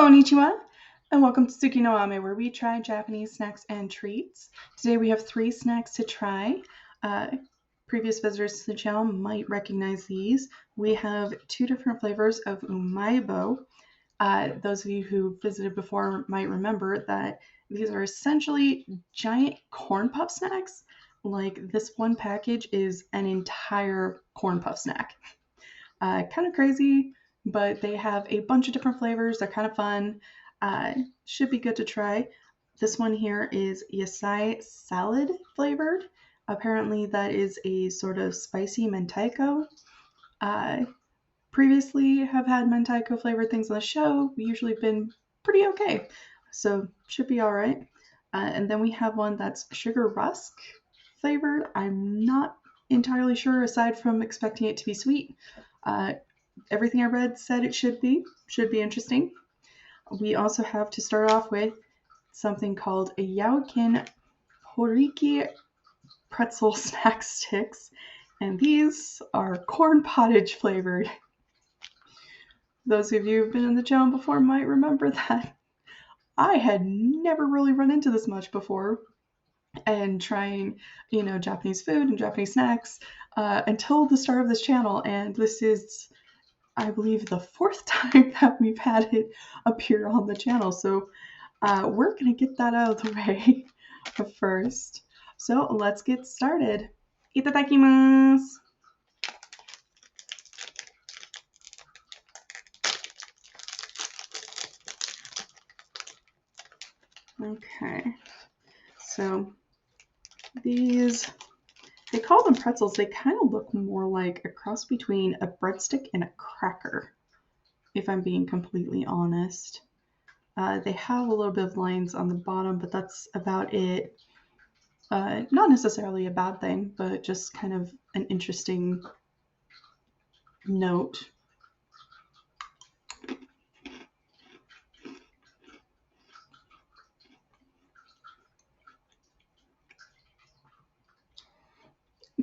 Konnichiwa, and welcome to Tsuki no Ame, where we try Japanese snacks and treats. Today we have 3 snacks to try. Previous visitors to the channel might recognize these. We have 2 different flavors of Umaibo. Those of you who visited before might remember that these are essentially giant corn puff snacks. Like, this one package is an entire corn puff snack. Kind of crazy, but they have a bunch of different flavors. They're kind of fun. Should be good to try. This one here is Yasai salad flavored. Apparently that is a sort of spicy mentaiko. Previously have had mentaiko flavored things on the show. We usually have been pretty okay. So should be all right. And then we have one that's sugar rusk flavored. I'm not entirely sure, aside from expecting it to be sweet. Everything I read said it should be interesting. We also have to start off with something called a Yaokin Porickey Pretzel snack sticks, and these are corn pottage flavored. Those of you who've been in the channel before might remember that I had never really run into this much before, and trying, Japanese food and Japanese snacks until the start of this channel, and this is, I believe, the 4th time that we've had it appear on the channel. So we're going to get that out of the way first. So let's get started. Itadakimasu! Okay, so these, they call them pretzels. They kind of look more like a cross between a breadstick and a cracker, if I'm being completely honest. They have a little bit of lines on the bottom, but that's about it. Not necessarily a bad thing, but just kind of an interesting note.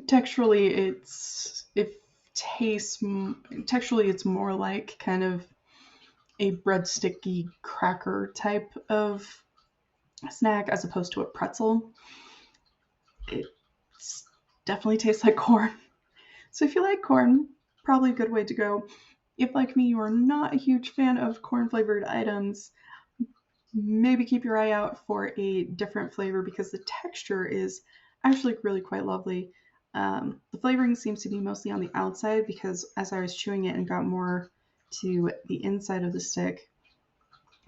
Texturally, it's more like kind of a breadsticky cracker type of snack as opposed to a pretzel. It definitely tastes like corn. So if you like corn, probably a good way to go. If, like me, you are not a huge fan of corn flavored items, maybe keep your eye out for a different flavor, because the texture is actually really quite lovely. The flavoring seems to be mostly on the outside, because as I was chewing it and got more to the inside of the stick,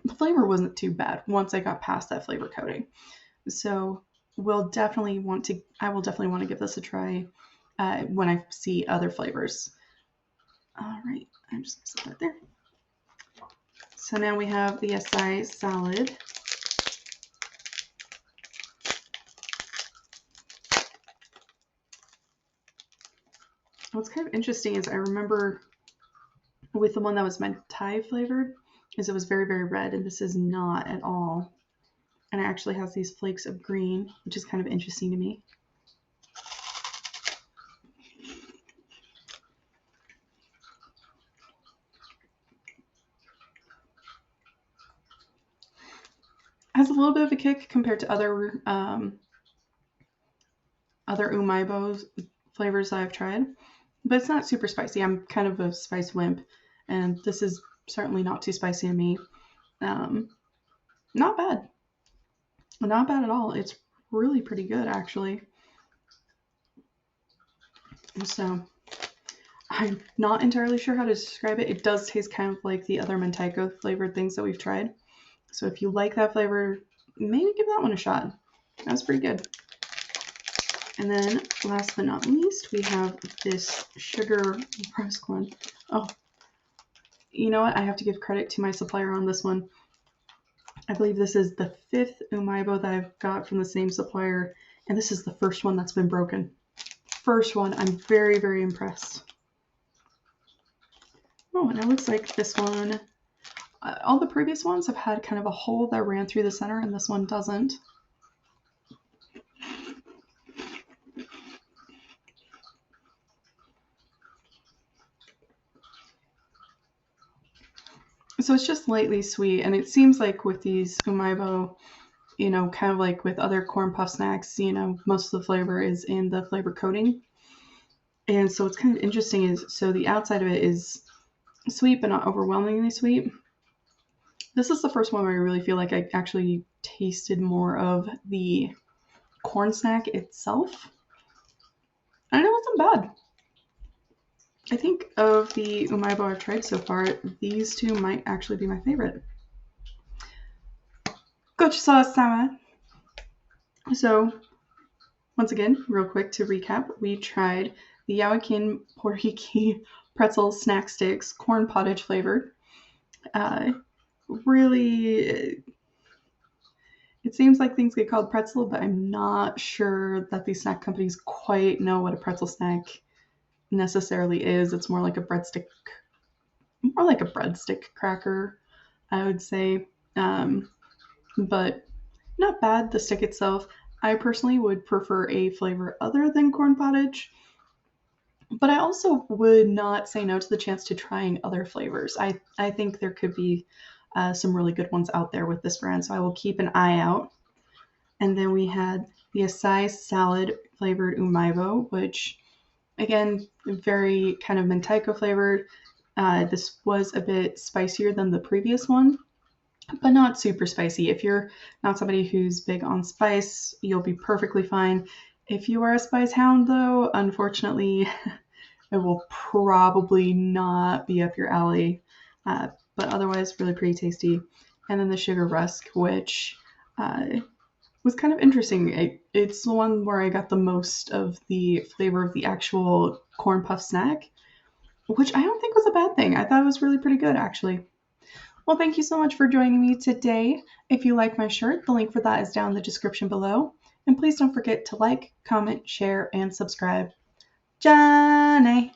the flavor wasn't too bad once I got past that flavor coating. So I will definitely want to give this a try when I see other flavors. All right, I'm just going to set that there. So now we have the Yasai salad. What's kind of interesting is I remember with the one that was mentai flavored, is it was very, very red, and this is not at all. And it actually has these flakes of green, which is kind of interesting to me. Has a little bit of a kick compared to other Umaibo flavors I've tried, but it's not super spicy. I'm kind of a spice wimp, and this is certainly not too spicy to me. Not bad. Not bad at all. It's really pretty good, actually. So I'm not entirely sure how to describe it. It does taste kind of like the other mentaiko flavored things that we've tried. So if you like that flavor, maybe give that one a shot. That was pretty good. And then last but not least, we have this sugar rusk one. Oh, you know what? I have to give credit to my supplier on this one. I believe this is the 5th Umaibo that I've got from the same supplier, and this is the first one that's been broken. First one. I'm very, very impressed. Oh, and it looks like this one, all the previous ones have had kind of a hole that ran through the center, and this one doesn't. So it's just lightly sweet, and it seems like with these Umaibo, you know, kind of like with other corn puff snacks, you know, most of the flavor is in the flavor coating. And so what's kind of interesting is, so the outside of it is sweet, but not overwhelmingly sweet. This is the first one where I really feel like I actually tasted more of the corn snack itself. And it wasn't bad. I think of the Umaibo I've tried so far, these two might actually be my favorite. Gochisousama. So, once again, real quick to recap, we tried the Yaokin Porickey Pretz snack sticks, corn pottage flavored. Really, it seems like things get called pretzel, but I'm not sure that these snack companies quite know what a pretzel snack necessarily is. It's more like a breadstick cracker, I would say. But not bad. The stick itself, I personally would prefer a flavor other than corn pottage, but I also would not say no to the chance to trying other flavors. I think there could be some really good ones out there with this brand, so I will keep an eye out. And then we had the Yasai salad flavored Umaibo, which again, very kind of mentaiko flavored. This was a bit spicier than the previous one, but not super spicy. If you're not somebody who's big on spice, you'll be perfectly fine. If you are a spice hound, though, unfortunately, it will probably not be up your alley. But otherwise, really pretty tasty. And then the sugar rusk, which was kind of interesting. It's the one where I got the most of the flavor of the actual corn puff snack, which I don't think was a bad thing. I thought it was really pretty good, actually. Well, thank you so much for joining me today. If you like my shirt, the link for that is down in the description below. And please don't forget to like, comment, share, and subscribe. Johnny!